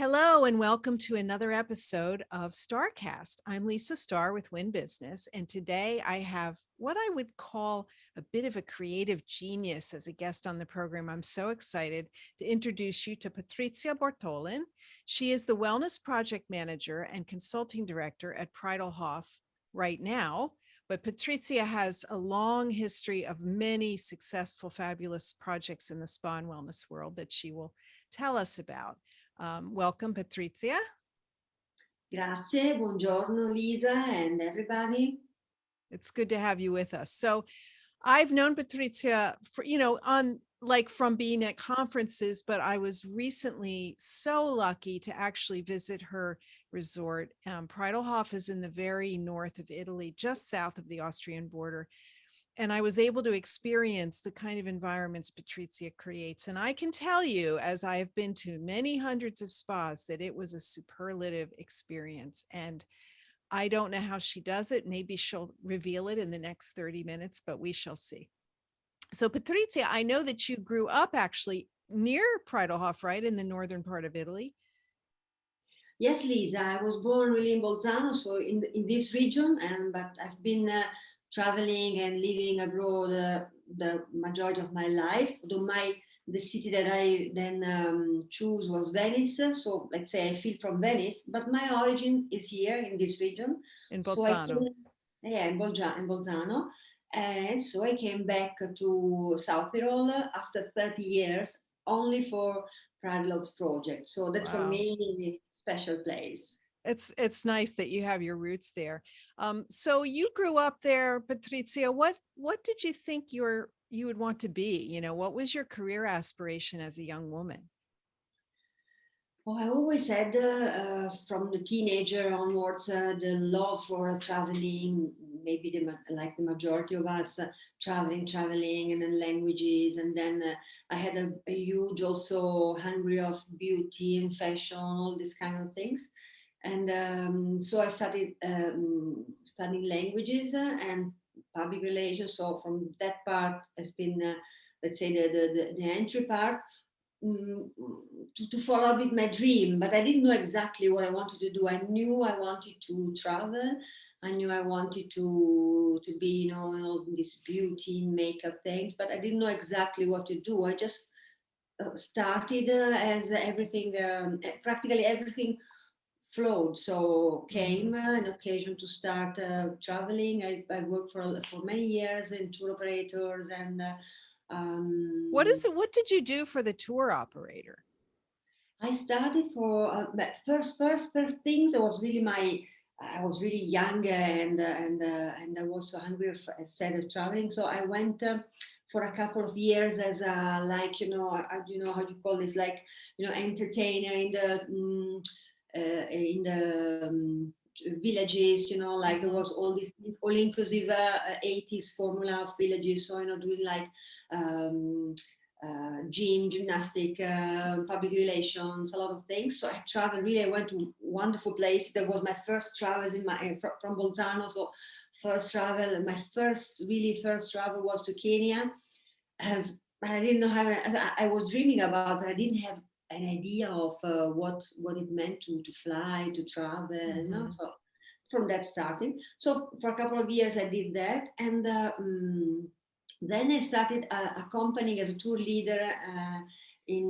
Hello and welcome to another episode of StarrCast. I'm Lisa Starr with Win Business, and today I have what I would call a bit of a creative genius as a guest on the program. I'm so excited to introduce you to Patrizia Bortolin. She is the Wellness Project Manager and Consulting Director at Preidlhof right now, but Patrizia has a long history of many successful, fabulous projects in the spa and wellness world that she will tell us about. Welcome, Patrizia. Grazie, buongiorno Lisa and everybody. It's good to have you with us. So I've known Patrizia for, on like from being at conferences, but I was recently so lucky to actually visit her resort. Preidlhof is in the very north of Italy, just south of the Austrian border. And I was able to experience the kind of environments Patrizia creates. And I can tell you, as I have been to many hundreds of spas, that it was a superlative experience. And I don't know how she does it. Maybe she'll reveal it in the next 30 minutes, but we shall see. So, Patrizia, I know that you grew up actually near Preidlhof, right, in the northern part of Italy. Yes, Lisa, I was born really in Bolzano, so in this region, and but I've been traveling and living abroad the majority of my life. Though the city that I then choose was Venice, so let's say I feel from Venice, but my origin is here in this region. In So I Bolzano. came, yeah, in Bolzano, and so I came back to South Tyrol after 30 years, only for Preidlhof's project. So that's for Wow. me special place. It's nice that you have your roots there. So you grew up there, Patrizia. What did you think you would want to be? What was your career aspiration as a young woman? Oh, I always had from the teenager onwards the love for traveling. Maybe like the majority of us, traveling, and then languages, and then I had a huge also hungry of beauty and fashion, all these kind of things. And so I started studying languages and public relations. So from that part has been, let's say, the entry part to follow a bit my dream, but I didn't know exactly what I wanted to do. I knew I wanted to travel. I knew I wanted to be, all this beauty makeup things, but I didn't know exactly what to do. I just started as everything, practically everything flowed. So Mhm. came an occasion to start traveling. I worked for many years in tour operators and. What Um, is it? What did you do for the tour operator? I started for but first things. I was really young and I was so hungry for instead of traveling. So I went for a couple of years as a like you know how you call this, like entertainer in the villages. Like there Mhm. was all this all inclusive 80s formula of villages. So doing like. Um, Gym, gymnastic, public relations, a lot of things. So I traveled really. I went to wonderful places. That was my first travels from Bolzano. So my really first travel was to Kenya. As I didn't know how. I was dreaming about, but I didn't have an idea of what it meant to fly, to travel. Mhm. So from that starting. So for a couple of years I did that, and then I started accompanying as a tour leader in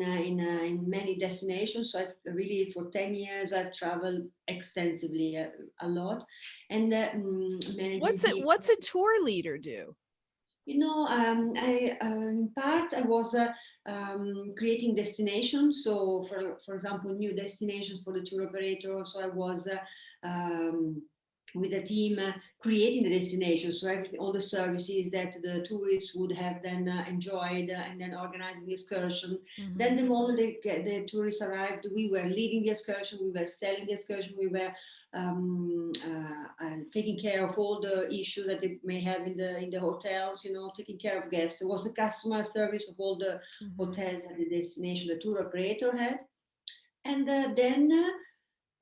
many destinations. So I really for 10 years I've traveled extensively a lot, and managing What's people. a tour leader do? In part I was creating destinations. So, for example, new destinations for the tour operator. So I was um, with a team creating the destination. So everything, all the services that the tourists would have then enjoyed, and then organizing the excursion. Then Mhm. the moment the tourists arrived, we were leading the excursion, we were selling the excursion, we were and taking care of all the issues that they may have in the hotels, taking care of guests. It was the customer service of all the Mhm. hotels at the destination the tour operator had. And then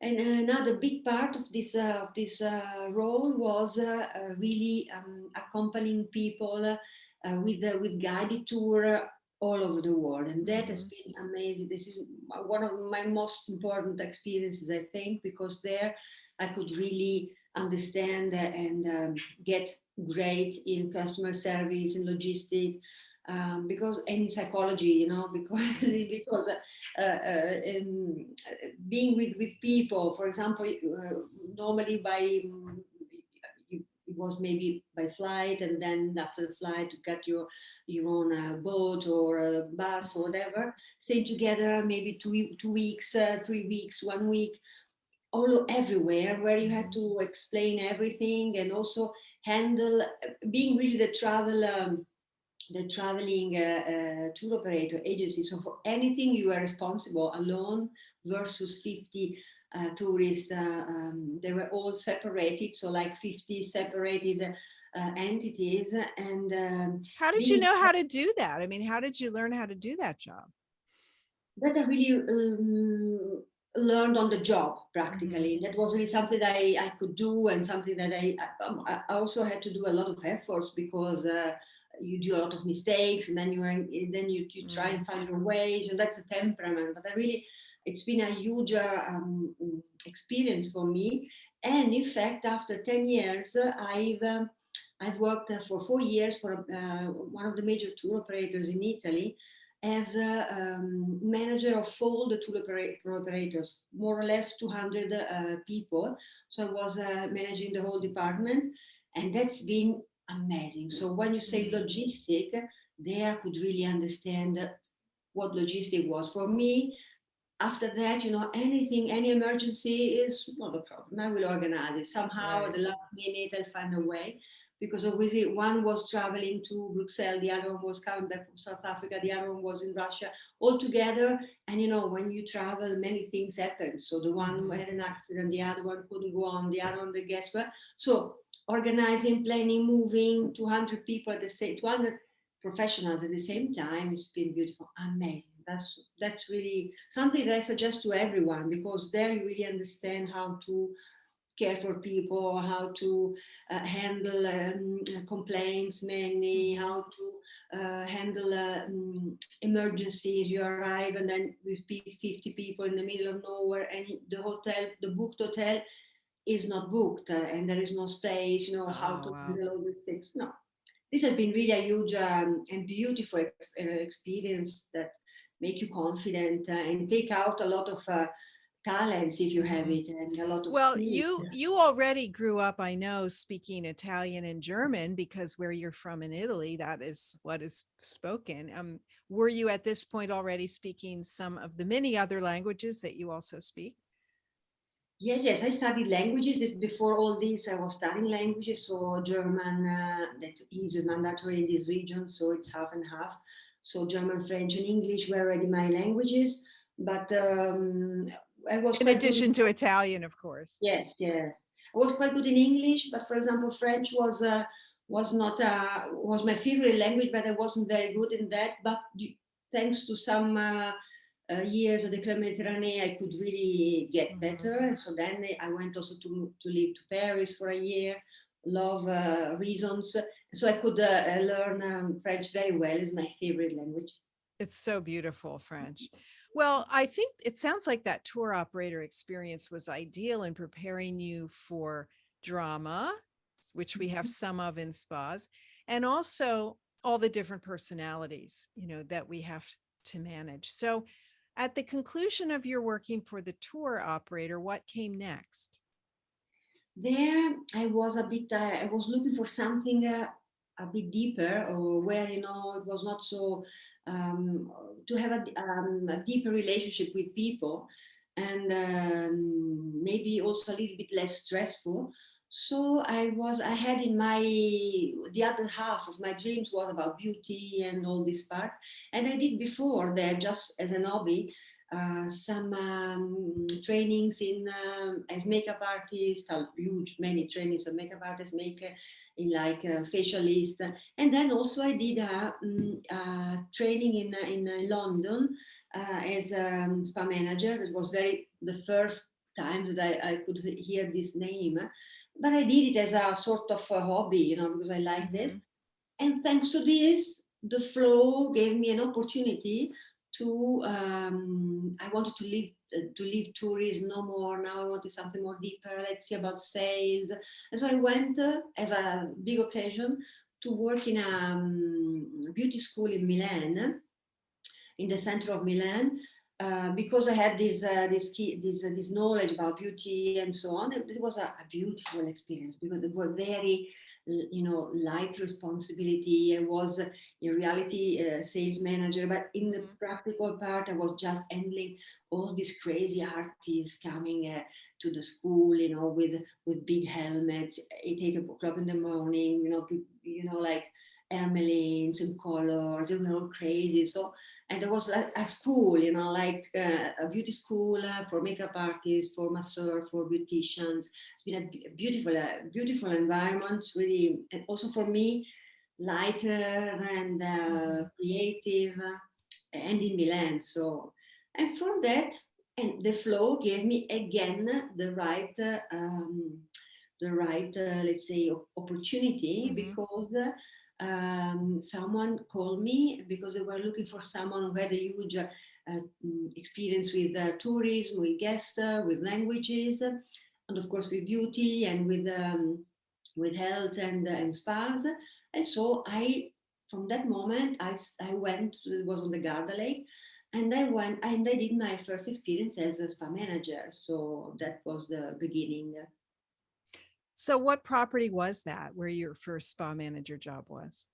and another big part of this role was really accompanying people with guided tour all over the world, and that has Mhm. been amazing. This is one of my most important experiences, I think, because there I could really understand and get great in customer service and logistic, because any psychology, because Mhm. being with people, for example, normally by it was maybe by flight, and then after the flight you get your own boat or a bus or whatever, stay together maybe 2 weeks, 3 weeks, 1 week, all everywhere, where you had Mhm. to explain everything and also handle, being really the traveling tour operator agency. So for anything you are responsible alone versus 50 tourists. They were all separated, so like 50 separated entities, and How did you being know how to do that? I mean, how did you learn how to do that job? that I really learned on the job Mhm. practically. That was really something that I could do, and something that I also had to do a lot of efforts, because you do a lot of mistakes, and then you try and Mm. find your ways, and that's a temperament. But I really, it's been a huge experience for me. And in fact, after 10 years, I've worked for 4 years for one of the major tour operators in Italy, as a manager of all the tour operators, more or less 200 people. So I was managing the whole department, and that's been amazing. So when you say Mm. logistic, there I could really understand what logistic was for me. After that, anything, any emergency is not a problem. I will organize it. Somehow at Right. the last minute, I'll find a way. Because obviously, one was traveling to Brussels, the other one was coming back from South Africa, the other one was in Russia, all together. And when you travel, many things happen. So the one who Mhm. had an accident, the other one couldn't go on, the other one, the guest. So organizing, planning, moving 200 people at the same, 200 professionals at the same time, it's been beautiful, amazing. That's really something that I suggest to everyone, because there you really understand how to care for people, how to handle complaints, many, Mhm. how to handle emergencies. You arrive, and then with 50 people in the middle of nowhere, and the booked hotel is not booked, and there is no space. How Oh, to wow. handle all these things. No, this has been really a huge and beautiful experience that make you confident and take out a lot of talents if you have Mhm. it, and a lot of Well, skills. you already grew up, I know, speaking Italian and German because where you're from in Italy, that is what is spoken. Were you at this point already speaking some of the many other languages that you also speak? Yes, yes, I studied languages. Before all this, I was studying languages. So German, that is mandatory in this region, so it's half and half. So German, French, and English were already my languages. But I was In quite good in. addition to Italian, of course. Yes, yes. I was quite good in English, but for example, French was not was my favorite language, but I wasn't very good in that. But thanks to some years at the Club Mediterranee, I could really get Mhm. better. And so then I went also to live to Paris for a year. Love reasons, so I could learn French very well. It's my favorite language. It's so beautiful, French. Well, I think it sounds like that tour operator experience was ideal in preparing you for drama, which we have some of in spas, and also all the different personalities, that we have to manage. So, at the conclusion of your working for the tour operator, what came next? There, I was looking for something a bit deeper, or where it was not so um, to have a deeper relationship with people, and maybe also a little bit less stressful. So I had in my the other half of my dreams was about beauty and all this part, and I did before that just as an hobby some trainings in as makeup artist, huge many trainings of makeup artists, maker, in like facialist, and then also I did a training in London as a spa manager. That was the first time that I could hear this name, but I did it as a sort of a hobby, because I like this. Mhm. And thanks to this, the flow gave me an opportunity to, I wanted to leave tourism no more. Now I wanted something more deeper. Let's see about sales. And so I went as a big occasion to work in a beauty school in Milan, in the center of Milan, because I had this knowledge about beauty and so on. It was a beautiful experience because they were very, light responsibility. I was in reality sales manager, but in the Mhm. practical part, I was just handling all these crazy artists coming to the school, with big helmets, 8 o'clock in the morning, like Hermelins and colors. They were all crazy. So, and there was like a school, like a beauty school for makeup artists, for masseur, for beauticians. It's been a beautiful, beautiful environment, really, and also for me, lighter and Mhm. creative, and in Milan. So, and for that, and the flow gave me again the right, let's say, opportunity, Mhm. because someone called me because they were looking for someone who had a huge experience with tourism, with guests, with languages, and of course with beauty and with health and spas. And so from that moment, I went. It was on the Garda Lake, and I went and I did my first experience as a spa manager. So that was the beginning. So what property was that where your first spa manager job was?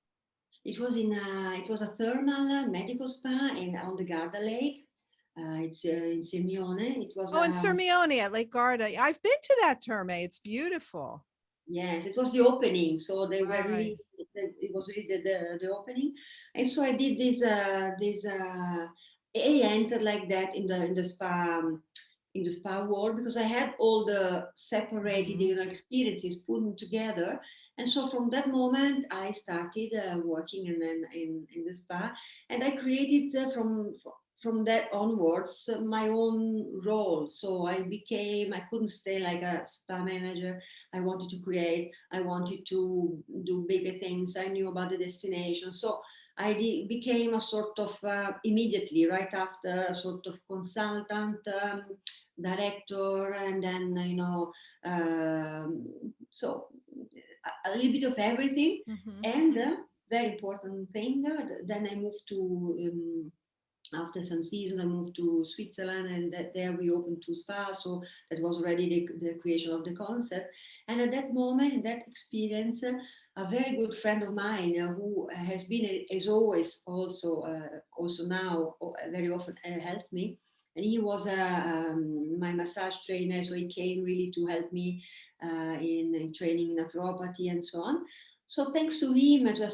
It was a thermal medical spa on the Garda Lake. It's in Sirmione. It was Oh, in a Sirmione at Lake Garda. I've been to that terme. It's beautiful. Yes, it was the opening. So they were Right. really, it was really the opening. And so I did I entered like that in the spa world, because I had all the separated, Mhm. experiences put them together. And so from that moment, I started working in the spa, and I created from that onwards my own role. So I couldn't stay like a spa manager. I wanted to create, I wanted to do bigger things. I knew about the destination. So became a sort of, immediately, right after, a sort of consultant, director, and then, so a little bit of everything. Mhm. And very important thing, then I moved to, after some seasons, I moved to Switzerland, and there we opened two spas. So that was already the creation of the concept. And at that moment, in that experience, a very good friend of mine, who has been, as always, also now, very often helped me. And he was my massage trainer, so he came really to help me in training naturopathy and so on. So thanks to him, and to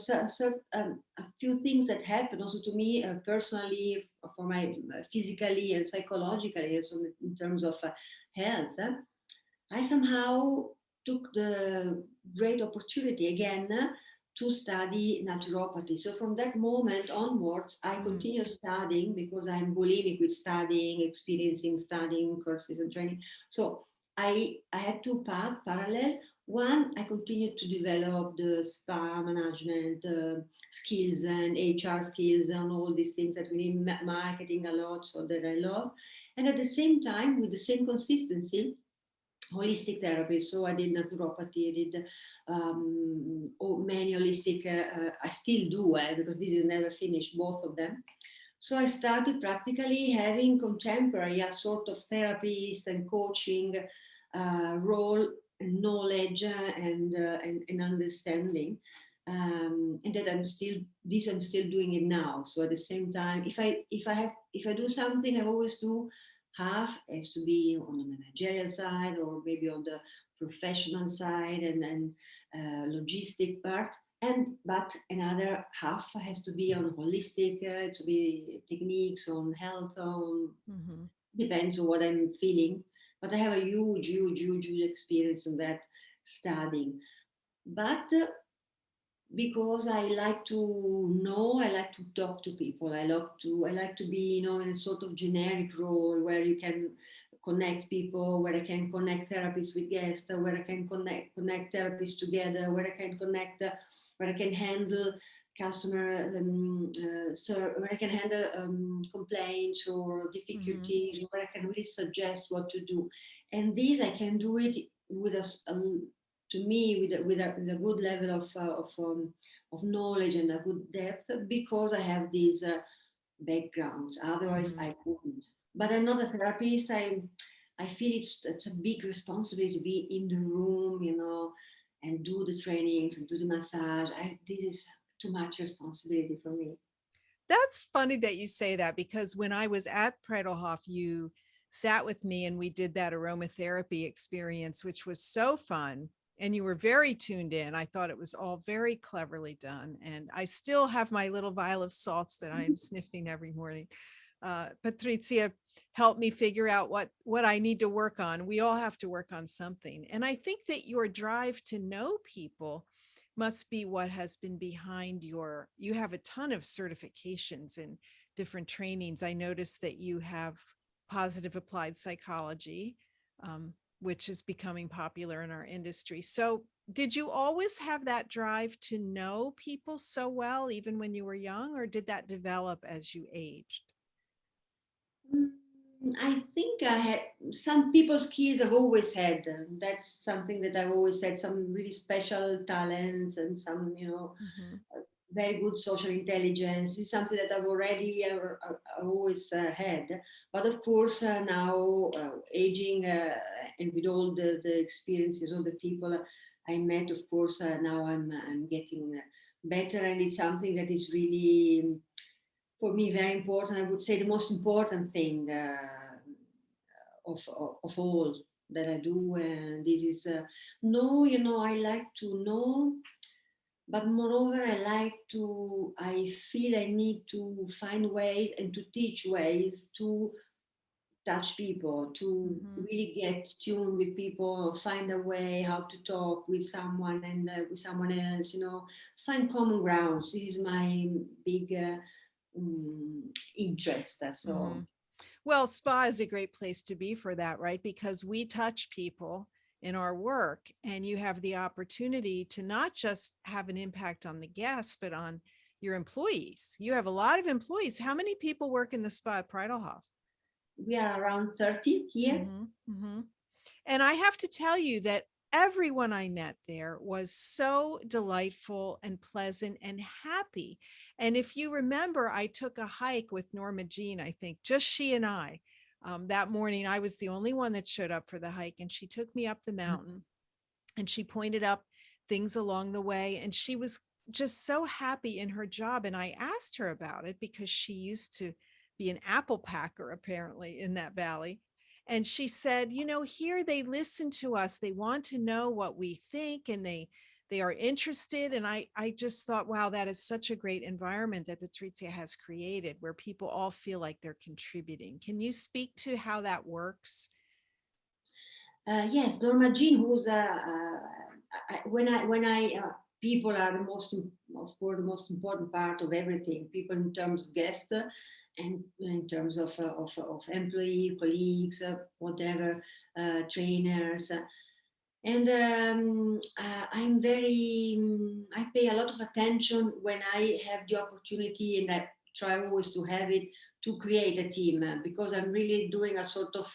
a few things that happened also to me personally, for my physically and psychologically, also in terms of health, I somehow took the great opportunity again to study naturopathy. So from that moment onwards, I Mm. continued studying, because I'm bulimic with studying, experiencing studying courses and training. So I had two paths parallel. One, I continued to develop the spa management skills and HR skills and all these things that we need, marketing a lot, so that I love. And at the same time, with the same consistency, holistic therapy. So I did naturopathy, I did many holistic, I still do, because this is never finished, both of them. So I started practically having contemporary, a sort of therapist and coaching role, and knowledge, and understanding. And that I'm still doing it now. So at the same time, if I do something, I always do half has to be on the managerial side, or maybe on the professional side, and then logistic part, but another half has to be on holistic, to be techniques on health, on Mhm. depends on what I'm feeling. But I have a huge experience in that studying. But because I like to know, I like to talk to people. I like to be, in a sort of generic role where you can connect people, where I can connect therapists with guests, where I can connect therapists together, where I can connect, where I can handle customer, so where I can handle complaints or Mm-hmm. difficulties, where I can really suggest what to do. And this I can do it with to me with a good level of knowledge and a good depth, because I have these backgrounds. Otherwise, Mm-hmm. I couldn't. But I'm not a therapist. I feel it's a big responsibility to be in the room, and do the trainings and do the massage. This is too much responsibility for me. That's funny that you say that because when I was at Preidlhof, you sat with me and we did that aromatherapy experience, which was so fun. And you were very tuned in. I thought it was all very cleverly done. And I still have my little vial of salts that I'm sniffing every morning. Patrizia helped me figure out what I need to work on. We all have to work on something. And I think that your drive to know people must be what has been behind you have a ton of certifications and different trainings. I noticed that you have positive applied psychology, which is becoming popular in our industry. So did you always have that drive to know people so well even when you were young, or did that develop as you aged? Mm, I think I had some people skills I've always had. That's something that I've always had, some really special talents and some, Mm-hmm. very good social intelligence. It's something that I've always had. But of course, now aging and with all the experiences, all the people I met, of course, now I'm getting better, and it's something that is really for me very important. I would say the most important thing of all that I do, and this is know. I like to know, but moreover, I feel I need to find ways and to teach ways to touch people, to Mm-hmm. really get tuned with people, find a way how to talk with someone and with someone else, find common grounds. This is my big interest. Mm-hmm. So Well, spa is a great place to be for that, right? Because we touch people in our work, and you have the opportunity to not just have an impact on the guests, but on your employees. You have a lot of employees. How many people work in the spa at Preidlhof? we are around 30 here. Mm-hmm. Mm-hmm. And I have to tell you that everyone I met there was so delightful and pleasant and happy. And if you remember, I took a hike with Norma Jean, I think, just she and I. That morning, I was the only one that showed up for the hike, and she took me up the mountain and she pointed up things along the way. And she was just so happy in her job. And I asked her about it because she used to be an apple packer, apparently, in that valley. And she said, here they listen to us. They want to know what we think, and they are interested. And I just thought, wow, that is such a great environment that Patrizia has created where people all feel like they're contributing. Can you speak to how that works? Yes, Norma Jean, who's when I people are of course, the most important part of everything. People in terms of guests and in terms of employee, colleagues, whatever, trainers. And I'm very, I pay a lot of attention when I have the opportunity, and I try always to have it, to create a team, because I'm really doing a sort of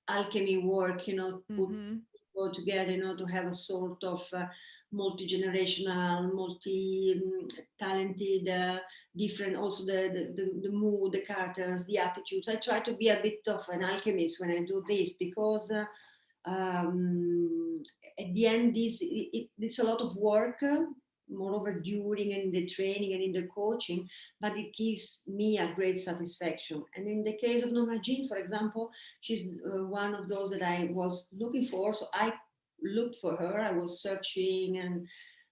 alchemy work, put Mm-hmm. people together, to have a sort of multi-generational, multi-talented, different, also the mood, the characters, the attitudes. I try to be a bit of an alchemist when I do this, because um, at the end, it's a lot of work, moreover during and in the training and in the coaching, but it gives me a great satisfaction. And in the case of Norma Jean, for example, she's one of those that I was looking for. So I looked for her. I was searching, and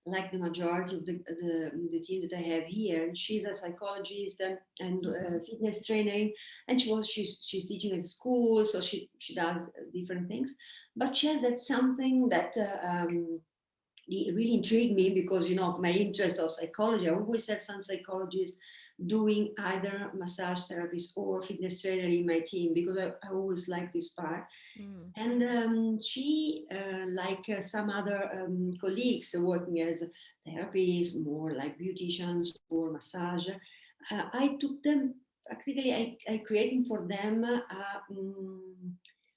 like the majority of the team that I have here, and she's a psychologist and Mm-hmm. fitness trainer, and she's teaching at school, so she does different things, but she has that something that it really intrigued me, because of my interest of psychology. I always have some psychologists doing either massage therapist or fitness trainer in my team, because I always like this part. Mm. And she, like some other colleagues working as therapists, more like beauticians or massage, I took them practically. I creating for them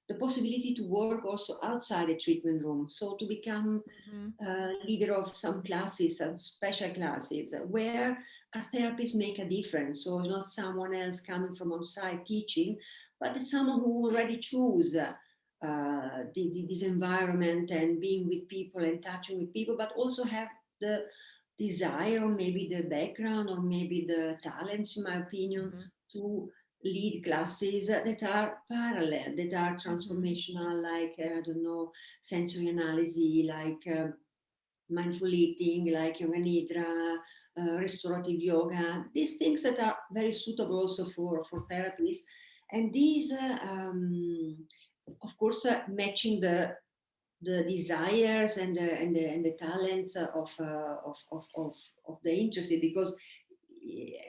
the possibility to work also outside the treatment room. So to become Mhm. leader of some classes, some special classes, where a therapist make a difference. So it's not someone else coming from outside teaching, but it's someone who already choose this environment and being with people and touching with people, but also have the desire or maybe the background or maybe the talents, in my opinion, Mhm. to lead classes that are parallel, that are Mhm. transformational, like, I don't know, sensory analysis, like mindful eating, like yoga nidra, restorative yoga, these things that are very suitable also for therapies. And these, of course, matching the desires and the talents of the interested, because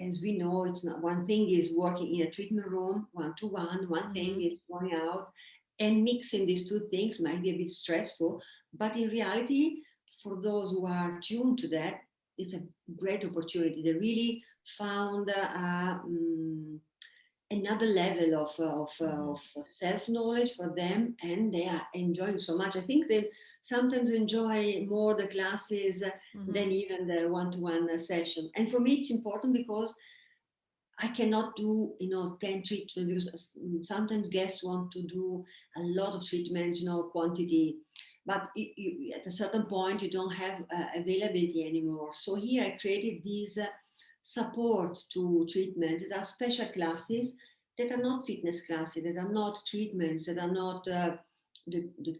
as we know, it's not one thing is working in a treatment room one to one thing Mhm. is going out, and mixing these two things might be a bit stressful, but in reality, for those who are tuned to that, it's a great opportunity. They really found another level Mhm. of self knowledge for them, and they are enjoying so much. I think they sometimes enjoy more the classes than Mhm. even the one-to-one session. And for me, it's important because I cannot do, 10 treatments, because sometimes guests want to do a lot of treatments, quantity, but at a certain point you don't have availability anymore. So here I created these support to treatments. There are special classes that are not fitness classes, that are not treatments, that are not the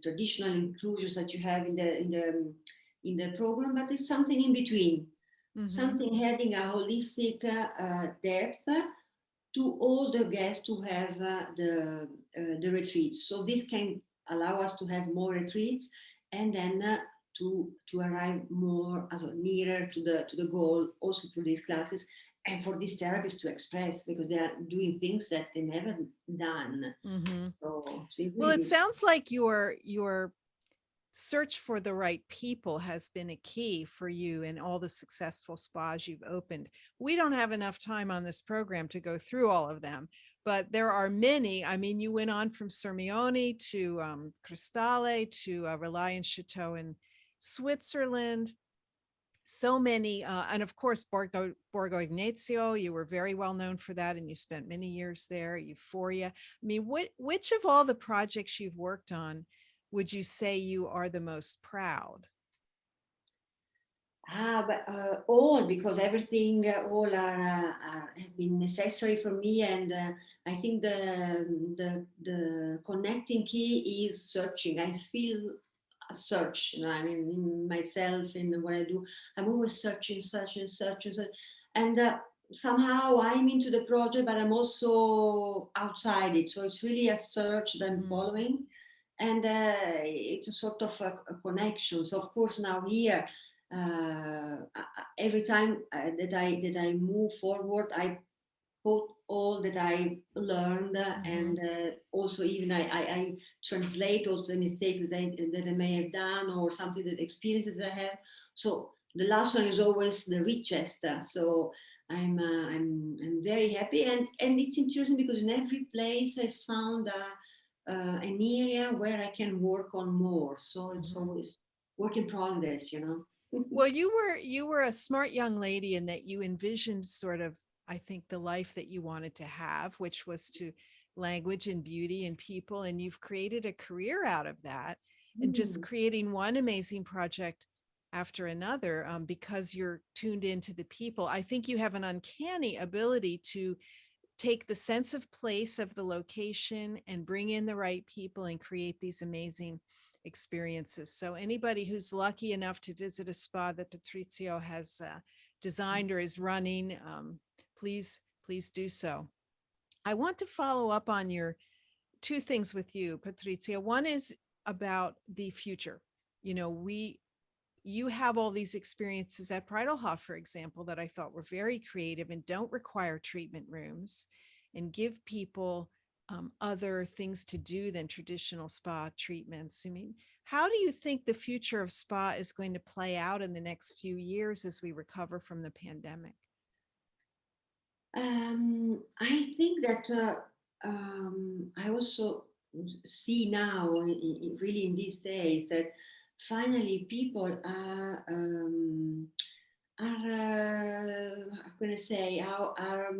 traditional inclusions that you have in the program, but it's something in between, Mhm. something having a holistic depth to all the guests to have the retreats. So this can allow us to have more retreats, and then to arrive more nearer to the goal, also through these classes, and for these therapists to express, because they are doing things that they never done. Mhm. So it's been Well, really it beautiful. sounds like your search for the right people has been a key for you in all the successful spas you've opened. We don't have enough time on this program to go through all of them, but there are many. I mean, you went on from Sermione to Cristale to Reliance Chateau in Switzerland. So many, and of course, Borgo Ignazio. You were very well known for that, and you spent many years there. Euphoria. I mean, which of all the projects you've worked on would you say you are the most proud? But all, because everything, all have been necessary for me, and I think the connecting key is searching. I feel a search, I mean, in myself, in what I do. I'm always searching, searching, searching, searching. And somehow I'm into the project, but I'm also outside it. So it's really a search that I'm Mhm. following, and it's a sort of a connection. So of course now here, every time that I move forward, I put all that I learned, and Mhm. also even I translate also the mistakes that I may have done, or something, that experiences that I have. So the last one is always the richest. So I'm very happy, and it's interesting because in every place I found an area where I can work on more. So it's Mhm. always work in progress. Well, you were a smart young lady in that you envisioned sort of, I think, the life that you wanted to have, which was to language and beauty and people, and you've created a career out of that, and just Mm. creating one amazing project after another, because you're tuned into the people. I think you have an uncanny ability to take the sense of place of the location and bring in the right people and create these amazing experiences. So anybody who's lucky enough to visit a spa that Patrizio has designed or is running, please do so. I want to follow up on your two things with you, Patrizia. One is about the future. You know, you have all these experiences at Preidlhof, for example, that I thought were very creative and don't require treatment rooms and give people other things to do than traditional spa treatments. I mean, how do you think the future of spa is going to play out in the next few years as we recover from the pandemic? I think that I also see now, really in these days, that finally people are how can I say, are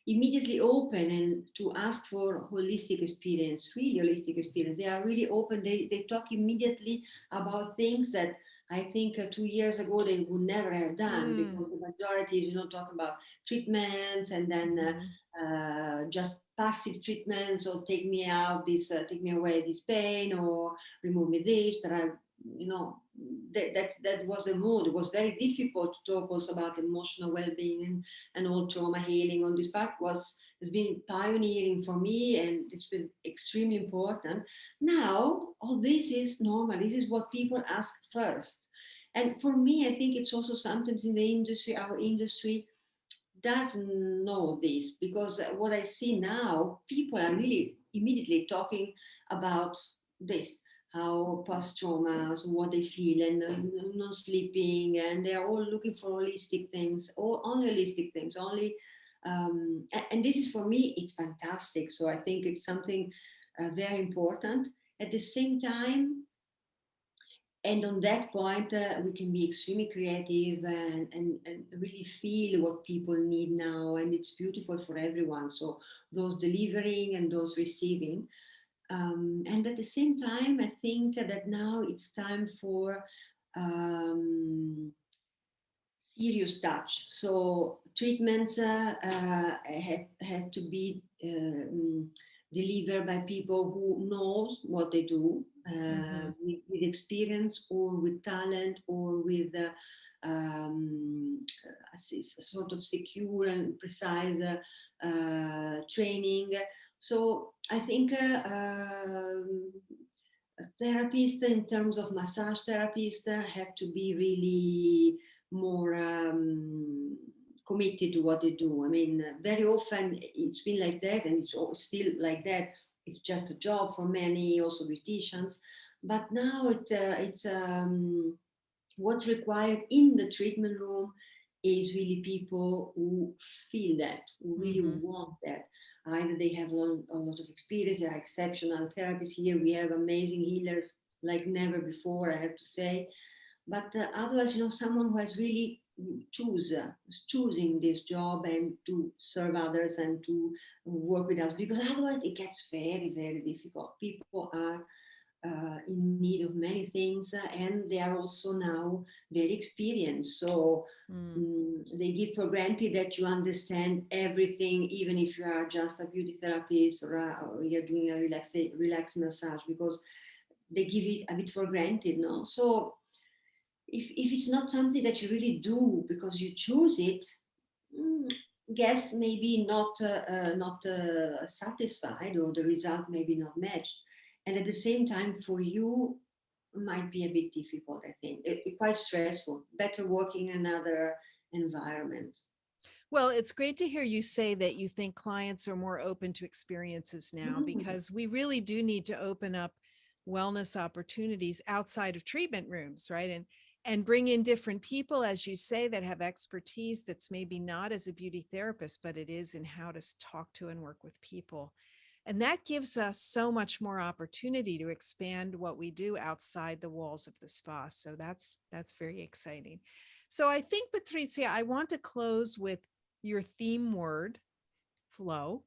immediately open and to ask for holistic experience, really holistic experience. They are really open. They talk immediately about things that I think 2 years ago they would never have done, Mm, because the majority is, talk about treatments, and then mhm, just passive treatments, or take me away this pain, or remove me this. But you know that was a mood. It was very difficult to talk also about emotional well-being, and all trauma healing. On this part was has been pioneering for me, and it's been extremely important. Now all this is normal. This is what people ask first. And for me, I think it's also sometimes in the industry, our industry doesn't know this, because what I see now, people are really immediately talking about this, how post trauma, so what they feel, and not sleeping, and they are all looking for holistic things, or only holistic things, only. And this is, for me, it's fantastic. So I think it's something very important. At the same time, and on that point, we can be extremely creative, and really feel what people need now, and it's beautiful for everyone, so those delivering and those receiving. And at the same time, I think that now it's time for um, serious touch. So treatments have to be delivered by people who knows what they do, mhm, with experience, or with talent, or with a sort of secure and precise training. So I think therapists, in terms of massage therapists, have to be really more committed to what they do. I mean, very often it's been like that, and it's still like that. It's just a job for many, also beauticians. But now it's what's required in the treatment room is really people who feel that, who really mhm. want that. Either they have a lot of experience, they are exceptional therapists. Here we have amazing healers like never before, I have to say. But otherwise, someone who has really is choosing this job, and to serve others, and to work with us, because otherwise it gets very, very difficult. People are in need of many things, and they are also now very experienced. So Mm. they give for granted that you understand everything, even if you are just a beauty therapist, or you're doing a relaxing massage, because they give it a bit for granted. No, so if it's not something that you really do because you choose it, mm, guess maybe not satisfied, or the result maybe not matched, and at the same time for you might be a bit difficult. I think quite stressful. Better working in another environment. Well, it's great to hear you say that you think clients are more open to experiences now, Mm. because we really do need to open up wellness opportunities outside of treatment rooms, right? And bring in different people, as you say, that have expertise that's maybe not as a beauty therapist, but it is in how to talk to and work with people. And that gives us so much more opportunity to expand what we do outside the walls of the spa. So that's very exciting. So I think, Patrizia, I want to close with your theme word, flow.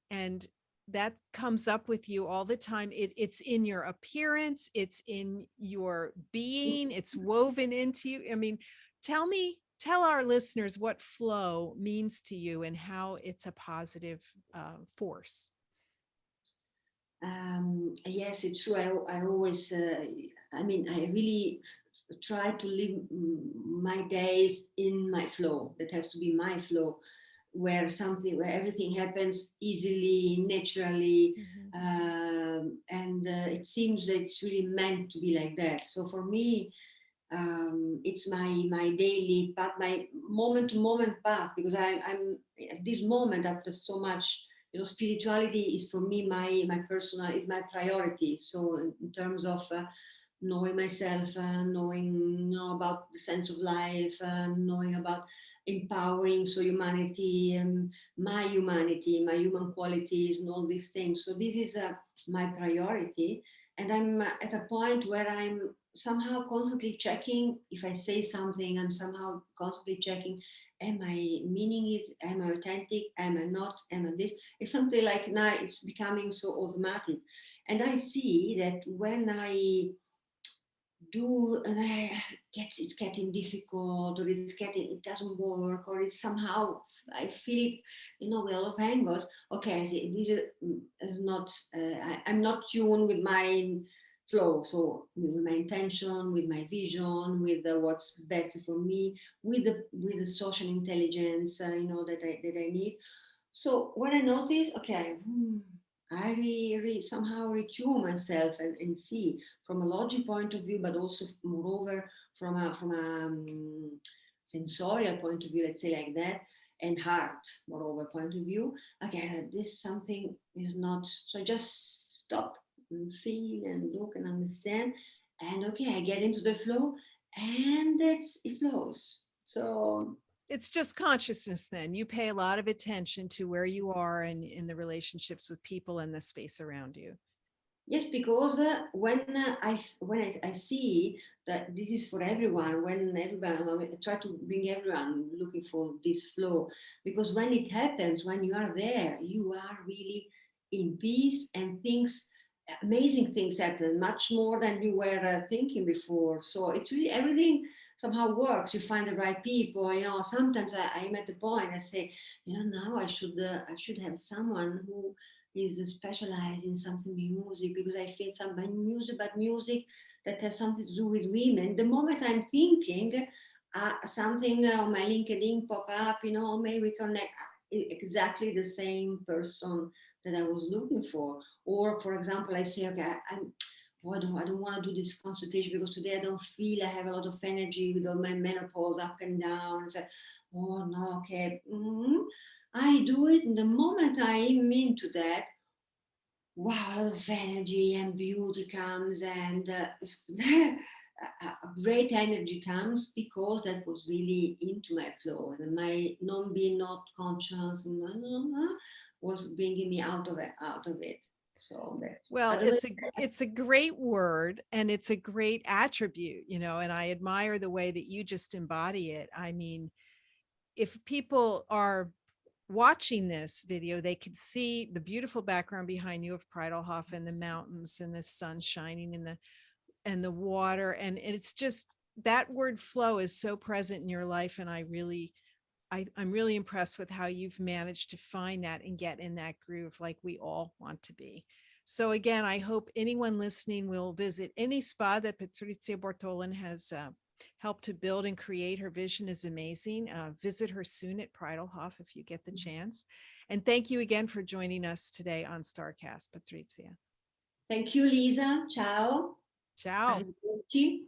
And that comes up with you all the time. It's in your appearance, it's in your being, it's woven into you. I mean, tell our listeners what flow means to you and how it's a positive force. Yes, it's true. I always, I mean, I really try to live my days in my flow. That has to be my flow, where everything happens easily, naturally, Mhm. and it seems that it's really meant to be like that. So for me, It's my daily path, my moment to moment path, because I'm at this moment, after so much, spirituality is for me my personal, is my priority. So in terms of knowing myself, knowing, about the sense of life, knowing about empowering so humanity, my humanity, my human qualities, and all these things. So this is my priority, and I'm at a point where I'm somehow constantly checking. If I say something, I'm somehow constantly checking, am I meaning it, am I authentic, am I not, am I this. It's something like now it's becoming so automatic, and I see that when I do, and it's getting difficult, or it doesn't work, or it's somehow I feel it, with a lot of angers. Okay, I see this is not, I'm not tuned with my flow. So with my intention, with my vision, with what's better for me, with the social intelligence, that I need. So when I notice, okay, I somehow retune myself, and see from a logic point of view, but also moreover from a sensorial point of view, let's say like that, and heart moreover point of view. Okay, this something is not. So I just stop and feel and look and understand, and okay, I get into the flow, and it flows. So It's just consciousness then. You pay a lot of attention to where you are and in the relationships with people and the space around you. yes, because when I see that this is for everyone, when everyone, I try to bring everyone looking for this flow, because when it happens, when you are there, you are really in peace, and amazing things happen, much more than you were thinking before. So it's really everything somehow works. You find the right people. Sometimes I'm at the point I say, now I should have someone who is specialized in something music, because I feel some music, but music that has something to do with women. The moment I'm thinking, something on my LinkedIn pop up, maybe we connect, exactly the same person that I was looking for. Or for example, I say, okay, oh, I don't want to do this consultation because today I don't feel I have a lot of energy with all my menopause up and down. So, oh no, okay. I do it, and the moment I am into that, wow, a lot of energy and beauty comes, and a great energy comes, because that was really into my flow, and my non being not conscious was bringing me out of it. So that's, I Well, don't know. it's a great word and it's a great attribute, and I admire the way that you just embody it. I mean, if people are watching this video, they could see the beautiful background behind you of Preidlhof and the mountains and the sun shining and the water. And it's just that word flow is so present in your life. And I'm really impressed with how you've managed to find that and get in that groove like we all want to be. So again, I hope anyone listening will visit any spa that Patrizia Bortolin has helped to build and create. Her vision is amazing. Visit her soon at Preidlhof if you get the chance. And thank you again for joining us today on StarrCast, Patrizia. Thank you, Lisa. Ciao. Ciao. Arrivederci.